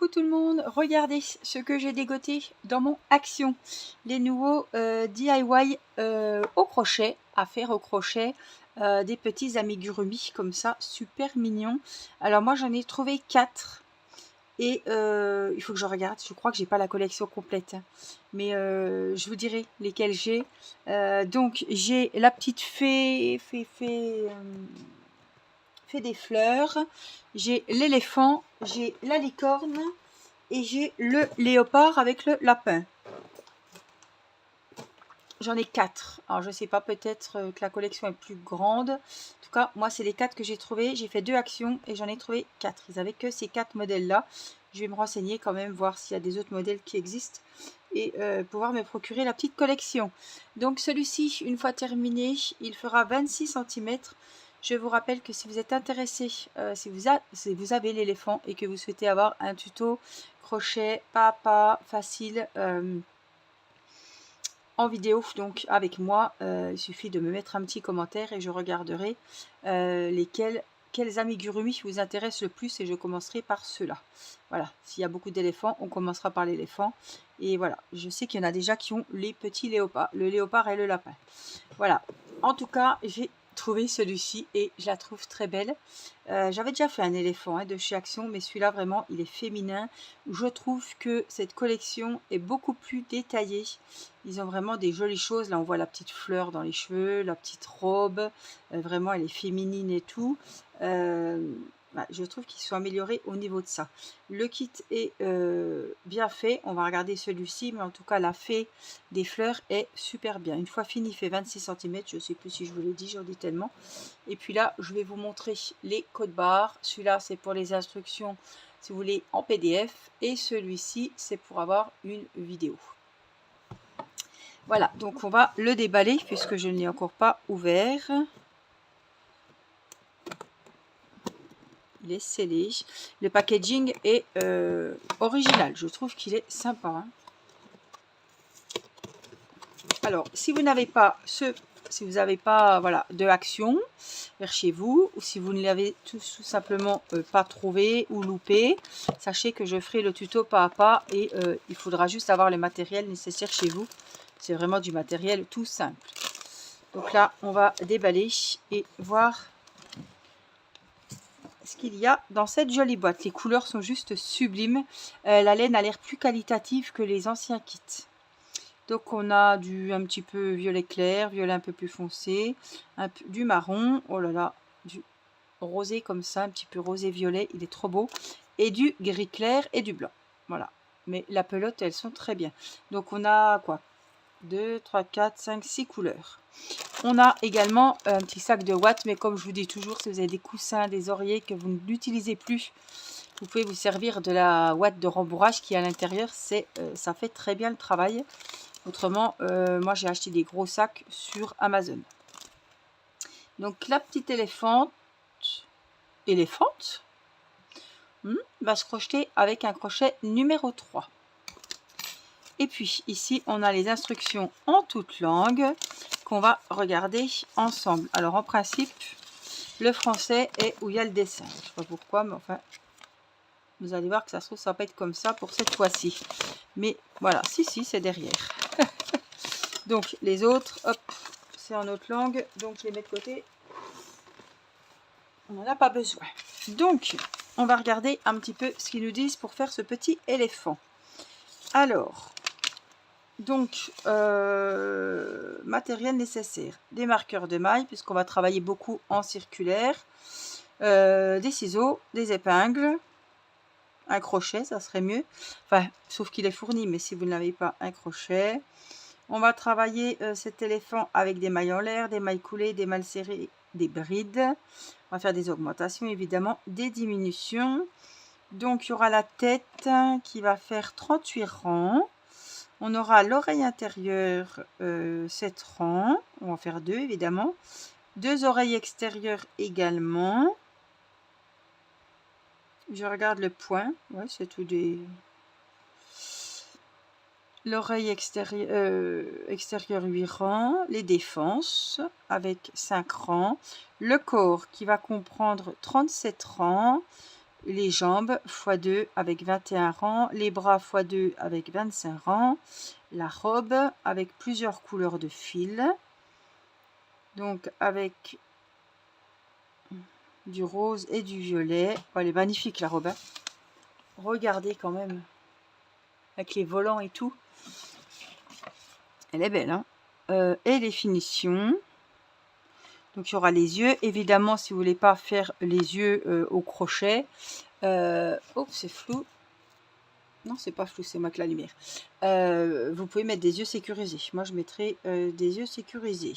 Coucou tout le monde, regardez ce que j'ai dégoté dans mon Action. Les nouveaux DIY au crochet, à faire au crochet, des petits amigurumi comme ça, super mignons. Alors moi j'en ai trouvé 4 et il faut que je regarde, je crois que j'ai pas la collection complète. Mais je vous dirai lesquels j'ai. Donc j'ai la petite fée des fleurs, j'ai l'éléphant, j'ai la licorne et j'ai le léopard avec le lapin. J'en ai 4. Alors je sais pas, peut-être que la collection est plus grande. En tout cas, moi c'est les 4 que j'ai trouvé. J'ai fait 2 actions et j'en ai trouvé 4. Ils avaient que ces 4 modèles là. Je vais me renseigner quand même, voir s'il y a des autres modèles qui existent et pouvoir me procurer la petite collection. Donc celui-ci, une fois terminé, il fera 26 cm. Je vous rappelle que si vous êtes intéressé, si vous avez l'éléphant et que vous souhaitez avoir un tuto crochet pas à pas facile en vidéo, donc avec moi, il suffit de me mettre un petit commentaire et je regarderai quels amigurumi vous intéressent le plus et je commencerai par ceux-là. Voilà, s'il y a beaucoup d'éléphants, on commencera par l'éléphant. Et voilà, je sais qu'il y en a déjà qui ont les petits léopards, le léopard et le lapin. Voilà, en tout cas, j'ai trouvé celui-ci et je la trouve très belle. J'avais déjà fait un éléphant de chez Action, mais celui-là vraiment il est féminin. Je trouve que cette collection est beaucoup plus détaillée. Ils ont vraiment des jolies choses. Là on voit la petite fleur dans les cheveux, la petite robe, vraiment elle est féminine et tout. Je trouve qu'ils sont améliorés au niveau de ça. Le kit est bien fait. On va regarder celui-ci, mais en tout cas la fée des fleurs est super bien. Une fois fini, il fait 26 cm. Je ne sais plus si je vous l'ai dit, j'en dis tellement. Et puis là, je vais vous montrer les codes barres. Celui-là, c'est pour les instructions, si vous voulez, en PDF. Et celui-ci, c'est pour avoir une vidéo. Voilà, donc on va le déballer puisque je ne l'ai encore pas ouvert. Il est scellé. Le packaging est original. Je trouve qu'il est sympa. Hein. Alors, si vous n'avez pas voilà, de Action vers chez vous, ou si vous ne l'avez tout simplement pas trouvé ou loupé, sachez que je ferai le tuto pas à pas et il faudra juste avoir le matériel nécessaire chez vous. C'est vraiment du matériel tout simple. Donc là, on va déballer et voir ce qu'il y a dans cette jolie boîte. Les couleurs sont juste sublimes. La laine a l'air plus qualitative que les anciens kits. Donc on a un petit peu violet clair, violet un peu plus foncé, du marron, oh là là, du rosé comme ça, un petit peu rosé violet, il est trop beau, et du gris clair et du blanc. Voilà. Mais la pelote, elles sont très bien. Donc on a quoi? 2, 3, 4, 5, 6 couleurs. On a également un petit sac de ouate, mais comme je vous dis toujours, si vous avez des coussins, des oreillers que vous n'utilisez plus, vous pouvez vous servir de la ouate de rembourrage qui est à l'intérieur. Ça fait très bien le travail. Autrement, moi j'ai acheté des gros sacs sur Amazon. Donc la petite éléphante va se crocheter avec un crochet numéro 3. Et puis ici, on a les instructions en toutes langues qu'on va regarder ensemble. Alors en principe, le français est où il y a le dessin. Je ne sais pas pourquoi, mais enfin, vous allez voir que ça se trouve, ça va pas être comme ça pour cette fois-ci. Mais voilà, si, c'est derrière. Donc les autres, hop, c'est en autre langue, donc je les mets de côté. On n'en a pas besoin. Donc, on va regarder un petit peu ce qu'ils nous disent pour faire ce petit éléphant. Alors, donc, matériel nécessaire. Des marqueurs de maille, puisqu'on va travailler beaucoup en circulaire. Des ciseaux, des épingles. Un crochet, ça serait mieux. Enfin, sauf qu'il est fourni, mais si vous ne l'avez pas, un crochet. On va travailler cet éléphant avec des mailles en l'air, des mailles coulées, des mailles serrées, des brides. On va faire des augmentations, évidemment, des diminutions. Donc, il y aura la tête qui va faire 38 rangs. On aura l'oreille intérieure, 7 rangs. On va en faire 2, évidemment. 2 oreilles extérieures également. Je regarde le point. Ouais, c'est tout des... L'oreille extérieure 8 rangs, les défenses avec 5 rangs, le corps qui va comprendre 37 rangs, les jambes x2 avec 21 rangs, les bras x2 avec 25 rangs, la robe avec plusieurs couleurs de fil, donc avec du rose et du violet. Oh, elle est magnifique la robe, hein. Regardez quand même, avec les volants et tout, elle est belle, hein. Et les finitions, donc il y aura les yeux, évidemment si vous voulez pas faire les yeux au crochet, oh c'est flou, non c'est pas flou, c'est moi que la lumière, vous pouvez mettre des yeux sécurisés. Moi je mettrai des yeux sécurisés.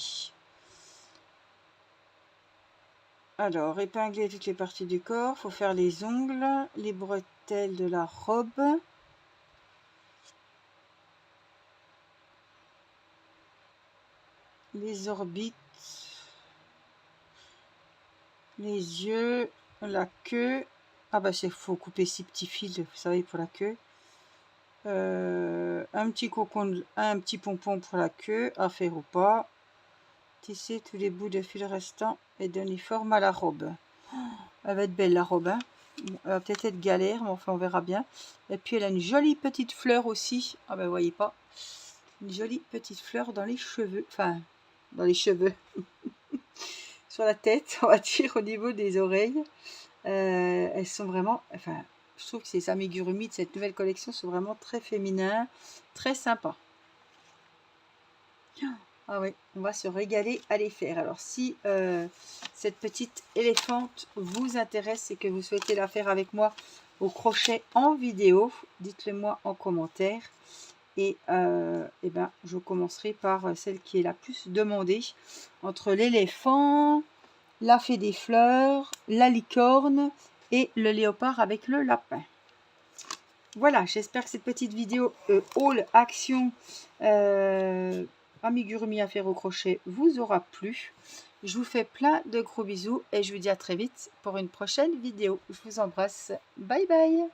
Alors, épingler toutes les parties du corps, faut faire les ongles, les bretelles de la robe, les orbites, les yeux, la queue. Ah bah c'est faut couper 6 petits fils, vous savez, pour la queue. Un petit cocon, un petit pompon pour la queue, à faire ou pas. Tisser tous les bouts de fil restants et donner forme à la robe. Elle va être belle la robe, hein. Bon, elle va peut-être être galère, mais enfin on verra bien. Et puis elle a une jolie petite fleur aussi. Ah ben vous voyez pas. Une jolie petite fleur dans les cheveux. Enfin, dans les cheveux. Sur la tête, on va dire, au niveau des oreilles. Elles sont vraiment... Enfin, je trouve que ces amigurumi de cette nouvelle collection sont vraiment très féminins. Très sympas. Ah oui, on va se régaler à les faire. Alors si cette petite éléphante vous intéresse et que vous souhaitez la faire avec moi au crochet en vidéo, dites-le moi en commentaire. Et ben, je commencerai par celle qui est la plus demandée. Entre l'éléphant, la fée des fleurs, la licorne et le léopard avec le lapin. Voilà, j'espère que cette petite vidéo haul action amigurumi à faire au crochet vous aura plu. Je vous fais plein de gros bisous et je vous dis à très vite pour une prochaine vidéo. Je vous embrasse. Bye bye.